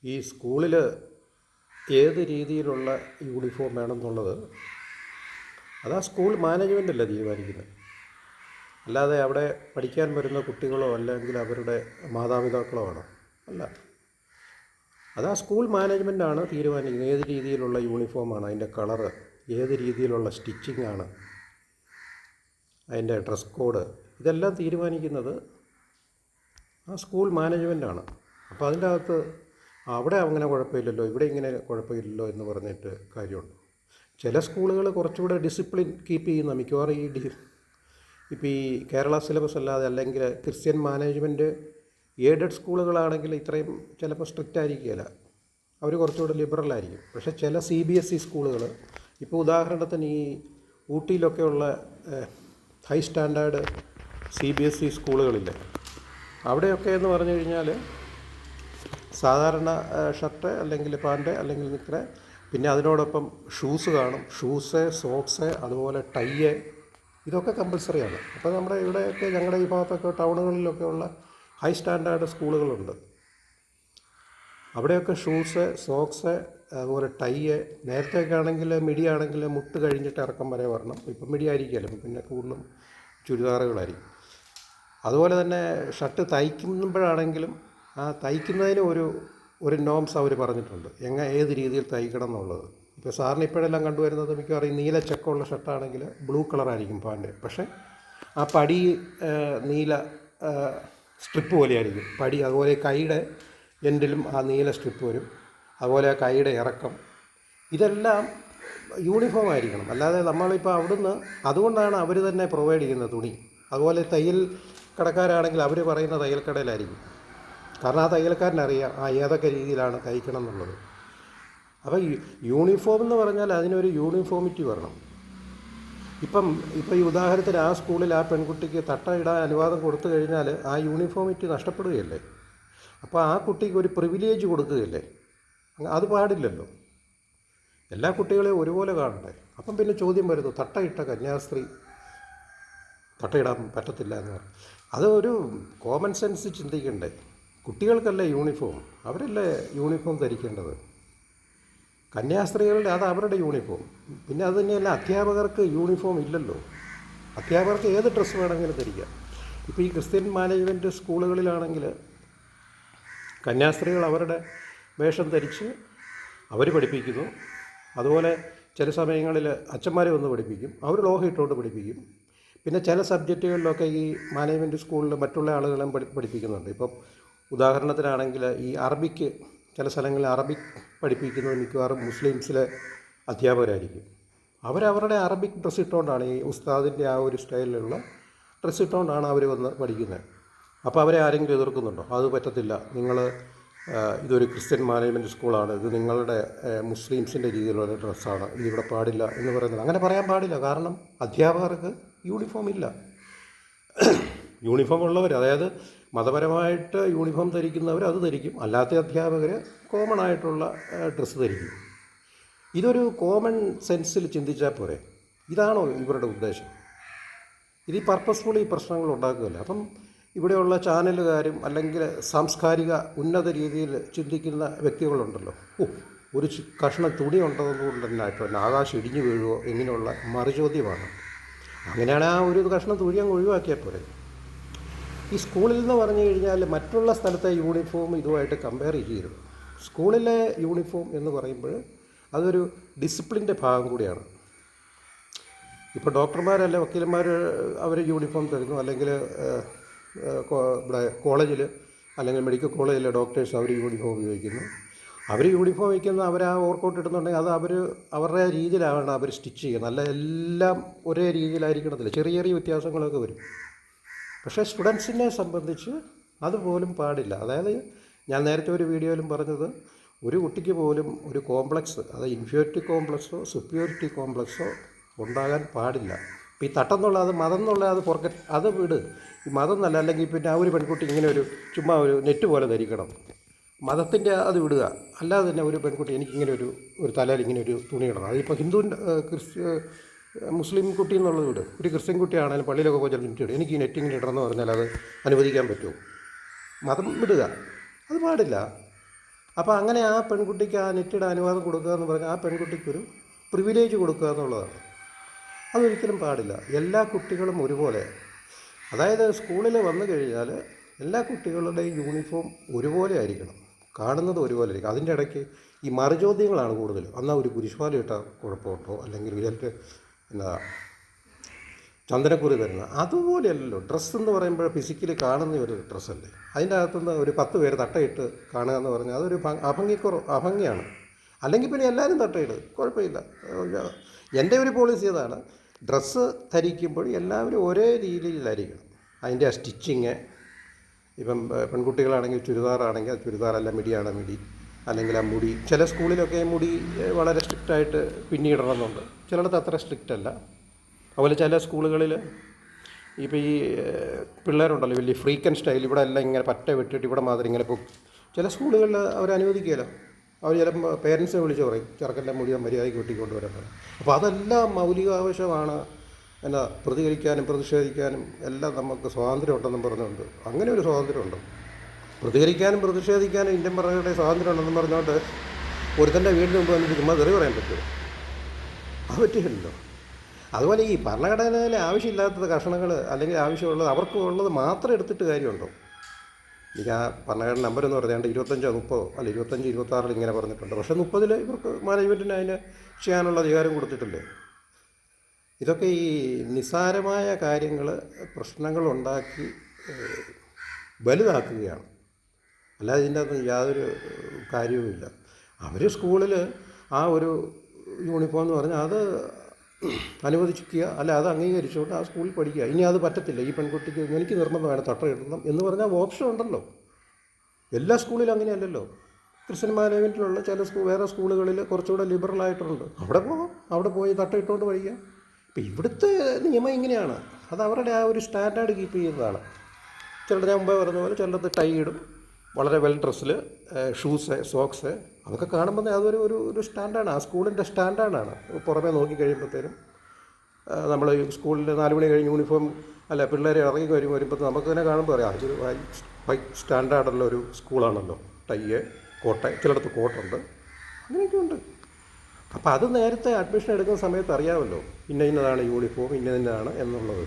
ഈ സ്കൂളിൽ ഏത് രീതിയിലുള്ള യൂണിഫോം വേണമെന്നുള്ളത് അത് ആ സ്കൂൾ മാനേജ്മെൻ്റല്ല തീരുമാനിക്കുന്നത്. അല്ലാതെ അവിടെ പഠിക്കാൻ വരുന്ന കുട്ടികളോ അല്ലെങ്കിൽ അവരുടെ മാതാപിതാക്കളോ ആണോ? അല്ല, അത് ആ സ്കൂൾ മാനേജ്മെൻറ്റാണ് തീരുമാനിക്കുന്നത് ഏത് രീതിയിലുള്ള യൂണിഫോമാണ്, അതിൻ്റെ കളറ്, ഏത് രീതിയിലുള്ള സ്റ്റിച്ചിങ് ആണ്, അതിൻ്റെ ഡ്രസ് കോഡ്, ഇതെല്ലാം തീരുമാനിക്കുന്നത് ആ സ്കൂൾ മാനേജ്മെൻറ്റാണ്. അപ്പോൾ അതിൻ്റെ അകത്ത് അവിടെ അങ്ങനെ കുഴപ്പമില്ലല്ലോ, ഇവിടെ ഇങ്ങനെ കുഴപ്പമില്ലല്ലോ എന്ന് പറഞ്ഞിട്ട് കാര്യമുണ്ട്. ചില സ്കൂളുകൾ കുറച്ചുകൂടെ ഡിസിപ്ലിൻ കീപ്പ് ചെയ്യുന്ന മിക്കവാറും ഇപ്പോൾ ഈ കേരള സിലബസ് അല്ലാതെ അല്ലെങ്കിൽ ക്രിസ്ത്യൻ മാനേജ്മെൻറ്റ് എയ്ഡഡ് സ്കൂളുകളാണെങ്കിൽ ഇത്രയും ചിലപ്പോൾ സ്ട്രിക്റ്റ് ആയിരിക്കുകയില്ല, അവർ കുറച്ചുകൂടെ ലിബറലായിരിക്കും. പക്ഷേ ചില CBSE സ്കൂളുകൾ, ഇപ്പോൾ ഉദാഹരണത്തിന് ഈ ഊട്ടിയിലൊക്കെയുള്ള ഹൈ സ്റ്റാൻഡേർഡ് CBSE സ്കൂളുകളില്ലേ, അവിടെയൊക്കെ എന്ന് പറഞ്ഞു കഴിഞ്ഞാൽ സാധാരണ ഷർട്ട് അല്ലെങ്കിൽ പാൻറ്റ് അല്ലെങ്കിൽ നിക്കറ്, പിന്നെ അതിനോടൊപ്പം ഷൂസ് കാണും, ഷൂസ്, സോക്സ്, അതുപോലെ ടൈയ്, ഇതൊക്കെ കമ്പൽസറിയാണ്. അപ്പോൾ നമ്മുടെ ഇവിടെയൊക്കെ ഞങ്ങളുടെ ഈ ഭാഗത്തൊക്കെ ടൗണുകളിലൊക്കെ ഉള്ള ഹൈ സ്റ്റാൻഡേർഡ് സ്കൂളുകളുണ്ട്. അവിടെയൊക്കെ ഷൂസ്, സോക്സ്, അതുപോലെ ടൈയ്. നേരത്തെയൊക്കെ ആണെങ്കിൽ മിഡി ആണെങ്കിൽ മുട്ട് കഴിഞ്ഞിട്ട് ഇറക്കം വരെ വരണം. ഇപ്പം മിഡി ആയിരിക്കുമല്ലോ, പിന്നെ കൂടുതലും ചുരിദാറുകളായിരിക്കും. അതുപോലെ തന്നെ ഷർട്ട് തയ്ക്കുമ്പോഴാണെങ്കിലും ആ തയ്ക്കുന്നതിന് ഒരു നോംസ് അവർ പറഞ്ഞിട്ടുണ്ട്, ഏത് രീതിയിൽ തയ്ക്കണം എന്നുള്ളത്. ഇപ്പോൾ സാറിന് ഇപ്പോഴെല്ലാം കണ്ടുവരുന്നത് മിക്കവാറും നീല ചെക്കമുള്ള ഷർട്ടാണെങ്കിൽ ബ്ലൂ കളറായിരിക്കും പാൻറ്റ്, പക്ഷേ ആ പടി നീല സ്ട്രിപ്പ് പോലെയായിരിക്കും പടി. അതുപോലെ കൈയുടെ എൻഡിലും ആ നീല സ്ട്രിപ്പ് വരും, അതുപോലെ ആ കൈയുടെ ഇറക്കം, ഇതെല്ലാം യൂണിഫോം ആയിരിക്കണം. അല്ലാതെ നമ്മളിപ്പോൾ അവിടുന്ന്, അതുകൊണ്ടാണ് അവർ തന്നെ പ്രൊവൈഡ് ചെയ്യുന്ന തുണി. അതുപോലെ തയ്യൽ കടക്കാരാണെങ്കിൽ അവർ പറയുന്ന തയ്യൽക്കടയിലായിരിക്കും, കാരണം ആ തയ്യൽക്കാരനറിയാം ഏതൊക്കെ രീതിയിലാണ് തയ്ക്കണം എന്നുള്ളത്. അപ്പോൾ യൂണിഫോം എന്ന് പറഞ്ഞാൽ അതിനൊരു യൂണിഫോമിറ്റി വരണം. ഇപ്പം ഈ ഉദാഹരണത്തിന് ആ സ്കൂളിൽ ആ പെൺകുട്ടിക്ക് തട്ട ഇടാൻ അനുവാദം കൊടുത്തു കഴിഞ്ഞാൽ ആ യൂണിഫോമിറ്റി നഷ്ടപ്പെടുകയല്ലേ. അപ്പോൾ ആ കുട്ടിക്ക് ഒരു പ്രിവിലേജ് കൊടുക്കുകയല്ലേ, അത് പാടില്ലല്ലോ. എല്ലാ കുട്ടികളെയും ഒരുപോലെ കാണണ്ടേ. അപ്പം പിന്നെ ചോദ്യം വരുന്നു, തട്ടയിട്ട കന്യാസ്ത്രീ തട്ടയിടാൻ പറ്റത്തില്ല എന്ന് പറഞ്ഞു. അത് ഒരു കോമൺ സെൻസ് ചിന്തിക്കണ്ടേ. കുട്ടികൾക്കല്ലേ യൂണിഫോം, അവരല്ലേ യൂണിഫോം ധരിക്കേണ്ടത്. കന്യാസ്ത്രീകളുടെ അത് അവരുടെ യൂണിഫോം. പിന്നെ അത് തന്നെയല്ല, അധ്യാപകർക്ക് യൂണിഫോം ഇല്ലല്ലോ. അധ്യാപകർക്ക് ഏത് ഡ്രസ്സ് വേണമെങ്കിലും ധരിക്കാം. ഇപ്പോൾ ഈ ക്രിസ്ത്യൻ മാനേജ്മെൻറ്റ് സ്കൂളുകളിലാണെങ്കിൽ കന്യാസ്ത്രീകൾ അവരുടെ വേഷം ധരിച്ച് അവർ പഠിപ്പിക്കുന്നു. അതുപോലെ ചില സമയങ്ങളിൽ അച്ഛന്മാരെ വന്ന് പഠിപ്പിക്കും, അവർ ലോഹ ഇട്ടുകൊണ്ട് പഠിപ്പിക്കും. പിന്നെ ചില സബ്ജക്റ്റുകളിലൊക്കെ ഈ മാനേജ്മെൻറ്റ് സ്കൂളിൽ മറ്റുള്ള ആളുകളെയും പഠിപ്പിക്കുന്നുണ്ട്. ഇപ്പം ഉദാഹരണത്തിനാണെങ്കിൽ ഈ അറബിക്ക് ചില സ്ഥലങ്ങളിൽ അറബിക് പഠിപ്പിക്കുന്നത് മിക്കവാറും മുസ്ലിംസിലെ അധ്യാപകരായിരിക്കും. അവരവരുടെ അറബിക് ഡ്രസ്സ് ഇട്ടുകൊണ്ടാണ്, ഈ ഉസ്താദിൻ്റെ ആ ഒരു സ്റ്റൈലിലുള്ള ഡ്രസ്സ് ഇട്ടുകൊണ്ടാണ് അവർ വന്ന് പഠിക്കുന്നത്. അപ്പോൾ അവരെ ആരെങ്കിലും എതിർക്കുന്നുണ്ടോ? അത് പറ്റത്തില്ല, നിങ്ങൾ ഇതൊരു ക്രിസ്ത്യൻ മാനേജ്മെൻറ്റ് സ്കൂളാണ്, ഇത് നിങ്ങളുടെ മുസ്ലിംസിൻ്റെ രീതിയിലുള്ള ഡ്രസ്സാണ്, ഇതിവിടെ പാടില്ല എന്ന് പറയുന്നത്. അങ്ങനെ പറയാൻ പാടില്ല, കാരണം അധ്യാപകർക്ക് യൂണിഫോം ഇല്ല. യൂണിഫോം ഉള്ളവർ, അതായത് മതപരമായിട്ട് യൂണിഫോം ധരിക്കുന്നവർ അത് ധരിക്കും, അല്ലാത്ത അധ്യാപകർ കോമൺ ആയിട്ടുള്ള ഡ്രസ്സ് ധരിക്കും. ഇതൊരു കോമൺ സെൻസിൽ ചിന്തിച്ചാൽ പോരെ. ഇതാണോ ഇവരുടെ ഉദ്ദേശം? ഇത് ഈ പർപ്പസ്ഫുള്ളി പ്രശ്നങ്ങൾ ഉണ്ടാക്കുകയല്ല. അപ്പം ഇവിടെയുള്ള ചാനലുകാരും അല്ലെങ്കിൽ സാംസ്കാരിക ഉന്നത രീതിയിൽ ചിന്തിക്കുന്ന വ്യക്തികളുണ്ടല്ലോ, ഒരു കഷ്ണം തുണി ഉണ്ടതുകൊണ്ട് തന്നെ ആയിട്ടോ ആകാശം ഇടിഞ്ഞു വീഴുമോ ഇങ്ങനെയുള്ള മറുചോദ്യമാണ്. അങ്ങനെയാണ് ആ ഒരു കഷ്ണം തുണി അങ്ങ് ഒഴിവാക്കിയാൽ പോരെ. ഈ സ്കൂളിൽ എന്ന് പറഞ്ഞു കഴിഞ്ഞാൽ മറ്റുള്ള സ്ഥലത്തെ യൂണിഫോം ഇതുമായിട്ട് കമ്പയർ ചെയ്യരുത്. സ്കൂളിലെ യൂണിഫോം എന്ന് പറയുമ്പോൾ അതൊരു ഡിസിപ്ലിൻ്റെ ഭാഗം കൂടിയാണ്. ഇപ്പോൾ ഡോക്ടർമാരല്ല വക്കീലന്മാർ അവർ യൂണിഫോം തരുന്നു, അല്ലെങ്കിൽ ഇവിടെ കോളേജിൽ അല്ലെങ്കിൽ മെഡിക്കൽ കോളേജിലെ ഡോക്ടേഴ്സ് അവർ യൂണിഫോം ഉപയോഗിക്കുന്നു. അവർ യൂണിഫോം വയ്ക്കുന്ന അവർ ആ ഓവർകോട്ട് ഇടുന്നുണ്ടെങ്കിൽ അത് അവരുടെ രീതിയിലാണ് അവർ സ്റ്റിച്ച് ചെയ്യുന്നത്. അല്ല എല്ലാം ഒരേ രീതിയിലായിരിക്കണത്തില്ല, ചെറിയ ചെറിയ വ്യത്യാസങ്ങളൊക്കെ വരും. പക്ഷേ സ്റ്റുഡൻസിനെ സംബന്ധിച്ച് അതുപോലും പാടില്ല. അതായത് ഞാൻ നേരത്തെ ഒരു വീഡിയോയിലും പറഞ്ഞത്, ഒരു കുട്ടിക്ക് പോലും ഒരു കോംപ്ലക്സ്, അത് ഇൻഫീരിയോറിറ്റി കോംപ്ലക്സോ സുപ്പീരിയോറിറ്റി കോംപ്ലക്സോ ഉണ്ടാകാൻ പാടില്ല. ഇപ്പോൾ ഈ തട്ടെന്നുള്ള അത് മതം എന്നുള്ള അത് ഫോർഗറ്റ്, അത് വിട്. ഈ മതം എന്നല്ല, അല്ലെങ്കിൽ പിന്നെ ആ ഒരു പെൺകുട്ടി ഇങ്ങനെ ചുമ്മാ ഒരു നെറ്റ് പോലെ ധരിക്കണം, മതത്തിൻ്റെ അത് വിടുക. അല്ലാതെ തന്നെ ഒരു പെൺകുട്ടി എനിക്കിങ്ങനെ ഒരു തലയിൽ ഇങ്ങനെ ഒരു തുണി ഇടണം. അതിപ്പോൾ ഹിന്ദുവിൻ്റെ മുസ്ലിം കുട്ടി എന്നുള്ളത് വിട്, ഒരു ക്രിസ്ത്യൻ കുട്ടിയാണെങ്കിലും പള്ളിയിലൊക്കെ പോയി ചില നെറ്റ് ഇടും, എനിക്ക് ഈ നെറ്റിങ്ങനെ ഇടണമെന്ന് പറഞ്ഞാൽ അത് അനുവദിക്കാൻ പറ്റുമോ? മതം വിടുക, അത് പാടില്ല. അപ്പോൾ അങ്ങനെ ആ പെൺകുട്ടിക്ക് ആ നെറ്റിയുടെ അനുവാദം കൊടുക്കുക എന്ന് പറഞ്ഞാൽ ആ പെൺകുട്ടിക്കൊരു പ്രിവിലേജ് കൊടുക്കുക എന്നുള്ളതാണ്. അതൊരിക്കലും പാടില്ല. എല്ലാ കുട്ടികളും ഒരുപോലെ, അതായത് സ്കൂളിൽ വന്നു കഴിഞ്ഞാൽ എല്ലാ കുട്ടികളുടെയും യൂണിഫോം ഒരുപോലെ ആയിരിക്കണം, കാണുന്നത് ഒരുപോലെ ആയിരിക്കും. അതിൻ്റെ ഇടയ്ക്ക് ഈ മറുചോദ്യങ്ങളാണ് കൂടുതൽ. എന്നാൽ ഒരു കുരിശുമാല ഇട്ടാൽ കുഴപ്പമുണ്ടോ, അല്ലെങ്കിൽ ഇതിൻ്റെ എന്താ ചന്ദനക്കുറി തരുന്നത്, അതുപോലെയല്ലല്ലോ. ഡ്രസ്സ് എന്ന് പറയുമ്പോൾ ഫിസിക്കലി കാണുന്ന ഒരു ഡ്രസ്സല്ലേ. അതിൻ്റെ അകത്തുനിന്ന് ഒരു 10 പേര് തട്ടയിട്ട് കാണുക എന്ന് പറഞ്ഞാൽ അതൊരു അഭംഗിയാണ്. അല്ലെങ്കിൽ പിന്നെ എല്ലാവരും തട്ടയിട്, കുഴപ്പമില്ല. എൻ്റെ ഒരു പോളിസി അതാണ്. ഡ്രസ്സ് ധരിക്കുമ്പോൾ എല്ലാവരും ഒരേ രീതിയിലായിരിക്കണം. അതിൻ്റെ ആ സ്റ്റിച്ചിങ്, ഇപ്പം പെൺകുട്ടികളാണെങ്കിൽ ചുരിദാറാണെങ്കിൽ അത് ചുരിദാറല്ല, മിടിയാണ് മിടി. അല്ലെങ്കിൽ ആ മുടി, ചില സ്കൂളിലൊക്കെ മുടി വളരെ സ്ട്രിക്റ്റായിട്ട് പിന്നിടണമെന്നുണ്ട്, ചിലയിടത്ത് അത്ര സ്ട്രിക്റ്റ് അല്ല. അതുപോലെ ചില സ്കൂളുകളിൽ ഇപ്പോൾ ഈ പിള്ളേരുണ്ടല്ലോ വലിയ ഫ്രീക്കൻ സ്റ്റൈൽ, ഇവിടെ എല്ലാം ഇങ്ങനെ പറ്റ വിട്ടിട്ട് ഇവിടെ മാത്രം ഇങ്ങനെ പോകും. ചില സ്കൂളുകളിൽ അവരനുവദിക്കുകയില്ല. അവർ ചിലപ്പോൾ പേരൻസിനെ വിളിച്ച് പറയും ചെറുക്കൻ്റെ മുടി മര്യാദയ്ക്ക് വെട്ടിക്കൊണ്ട് വരാൻ. അപ്പോൾ അതെല്ലാം മൗലികാവശ്യമാണ്. എന്നാ പ്രതികരിക്കാനും പ്രതിഷേധിക്കാനും എല്ലാം നമുക്ക് സ്വാതന്ത്ര്യം ഉണ്ടെന്നും പറഞ്ഞുകൊണ്ട്, അങ്ങനെ ഒരു സ്വാതന്ത്ര്യമുണ്ട്. പ്രതികരിക്കാനും പ്രതിഷേധിക്കാനും ഇന്ത്യൻ ഭരണഘടനയുടെ സ്വാതന്ത്ര്യം ഉണ്ടെന്നും പറഞ്ഞുകൊണ്ട് ഒരുത്തൻ്റെ വീടിന് മുമ്പ് വന്നിട്ട് ചുമ്മാ തെറി പറയാൻ പറ്റുമോ? അത് പറ്റില്ലല്ലോ. അതുപോലെ ഈ ഭരണഘടനയിലെ ആവശ്യമില്ലാത്ത കഷണങ്ങൾ അല്ലെങ്കിൽ ആവശ്യമുള്ളത് അവർക്ക് ഉള്ളത് മാത്രം എടുത്തിട്ട് കാര്യമുണ്ടോ? എനിക്ക് ആ ഭരണഘടന നമ്പർ എന്ന് പറഞ്ഞാൽ 25 30 അല്ല 25 26 ഇങ്ങനെ പറഞ്ഞിട്ടുണ്ട്. പക്ഷേ 30 ഇവർക്ക് മാനേജ്മെൻറ്റിന് അതിന് ചെയ്യാനുള്ള അധികാരം കൊടുത്തിട്ടില്ലേ? ഇതൊക്കെ ഈ നിസ്സാരമായ കാര്യങ്ങൾ പ്രശ്നങ്ങളുണ്ടാക്കി വലുതാക്കുകയാണ്. അല്ലാതെ ഇതിൻ്റെ അകത്ത് യാതൊരു കാര്യവുമില്ല. അവർ സ്കൂളിൽ ആ ഒരു യൂണിഫോം എന്ന് പറഞ്ഞാൽ അത് അനുവദിക്കുക, അല്ല അത് അംഗീകരിച്ചുകൊണ്ട് ആ സ്കൂളിൽ പഠിക്കുക. ഇനി അത് പറ്റത്തില്ല, ഈ പെൺകുട്ടിക്ക് എനിക്ക് നിർബന്ധമാണ് തട്ടയിടണം എന്ന് പറഞ്ഞാൽ ഓപ്ഷൻ ഉണ്ടല്ലോ. എല്ലാ സ്കൂളിലും അങ്ങനെയല്ലല്ലോ. ക്രിസ്ത്യൻ മാനേജ്മെൻറ്റിലുള്ള ചില വേറെ സ്കൂളുകളിൽ കുറച്ചുകൂടെ ലിബറലായിട്ടുണ്ട്. അവിടെ പോകാം, അവിടെ പോയി തട്ടയിട്ടുകൊണ്ട് പഠിക്കാം. ഇപ്പം ഇവിടുത്തെ നിയമം ഇങ്ങനെയാണ്. അത് അവരുടെ ആ ഒരു സ്റ്റാൻഡേർഡ് കീപ്പ് ചെയ്യുന്നതാണ്. ചിലർ ഞാൻ മുമ്പേ പറഞ്ഞ പോലെ ചിലത് ടൈ ഇടും, വളരെ വെൽ ഡ്രസ്സിൽ, ഷൂസ്, സോക്സ്, അതൊക്കെ കാണുമ്പോൾ അതൊരു ഒരു ഒരു സ്റ്റാൻഡേർഡാണ്, ആ സ്കൂളിൻ്റെ സ്റ്റാൻഡേർഡാണ്. പുറമേ നോക്കി കഴിയുമ്പോഴത്തേനും നമ്മൾ ഈ സ്കൂളിൽ 4 മണി കഴിഞ്ഞ് യൂണിഫോം അല്ല പിള്ളേർ ഇറങ്ങി വരുമ്പോൾ നമുക്ക് തന്നെ കാണുമ്പോൾ അറിയാം അതൊരു ഹൈ സ്റ്റാൻഡേർഡുള്ള ഒരു സ്കൂളാണല്ലോ. ടൈയ്, കോട്ട, ചിലയിടത്ത് കോട്ടുണ്ട്, അങ്ങനെയൊക്കെ ഉണ്ട്. അപ്പോൾ അത് നേരത്തെ അഡ്മിഷൻ എടുക്കുന്ന സമയത്ത് അറിയാമല്ലോ ഇന്നതാണ് യൂണിഫോം, ഇന്നതാണ് എന്നുള്ളത്.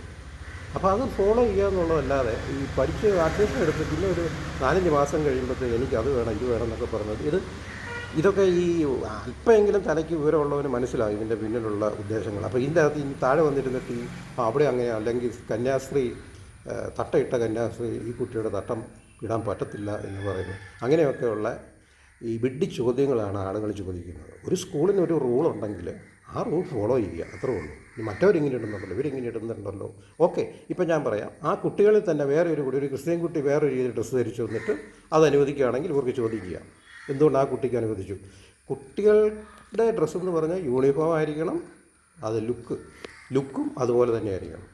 അപ്പോൾ അത് ഫോളോ ചെയ്യുക എന്നുള്ളതല്ലാതെ ഈ പഠിച്ച് അഡ്മിഷൻ എടുത്ത് പിന്നെ ഒരു 4-5 മാസം കഴിയുമ്പോഴത്തേക്ക് എനിക്ക് അത് വേണം ഇത് വേണം എന്നൊക്കെ പറഞ്ഞത് ഇതൊക്കെ ഈ അല്പമെങ്കിലും തലയ്ക്ക് വിവരമുള്ളവന് മനസ്സിലാകും ഇതിൻ്റെ പിന്നിലുള്ള ഉദ്ദേശങ്ങൾ. അപ്പോൾ ഇതിൻ്റെ അകത്ത് ഈ താഴെ വന്നിരുന്നിട്ട് അവിടെ അങ്ങനെ അല്ലെങ്കിൽ കന്യാസ്ത്രീ തട്ടയിട്ട കന്യാസ്ത്രീ ഈ കുട്ടിയുടെ തട്ടം ഇടാൻ പറ്റത്തില്ല എന്ന് പറയുന്നു. അങ്ങനെയൊക്കെയുള്ള ഈ വിഡ്ഢി ചോദ്യങ്ങളാണ് ആളുകൾ ചോദിക്കുന്നത്. ഒരു സ്കൂളിന് ഒരു റൂളുണ്ടെങ്കിൽ ആ റൂൾ ഫോളോ ചെയ്യുക, അത്രേ ഉള്ളൂ. മറ്റവരിങ്ങനെ ഇടുന്നുണ്ടല്ലോ, ഇവരിങ്ങനെ ഇടുന്നുണ്ടല്ലോ, ഓക്കെ. ഇപ്പം ഞാൻ പറയാം, ആ കുട്ടികളിൽ തന്നെ വേറെ ഒരു ക്രിസ്ത്യൻ കുട്ടി വേറൊരു രീതിയിൽ ഡ്രസ്സ് ധരിച്ചു വന്നിട്ട് അത് അനുവദിക്കുകയാണെങ്കിൽ ഇവർക്ക് ചോദിക്കുക എന്തുകൊണ്ട് ആ കുട്ടിക്ക് അനുവദിച്ചു. കുട്ടികളുടെ ഡ്രസ്സെന്ന് പറഞ്ഞാൽ യൂണിഫോം ആയിരിക്കണം, അത് ലുക്കും അതുപോലെ തന്നെ ആയിരിക്കണം.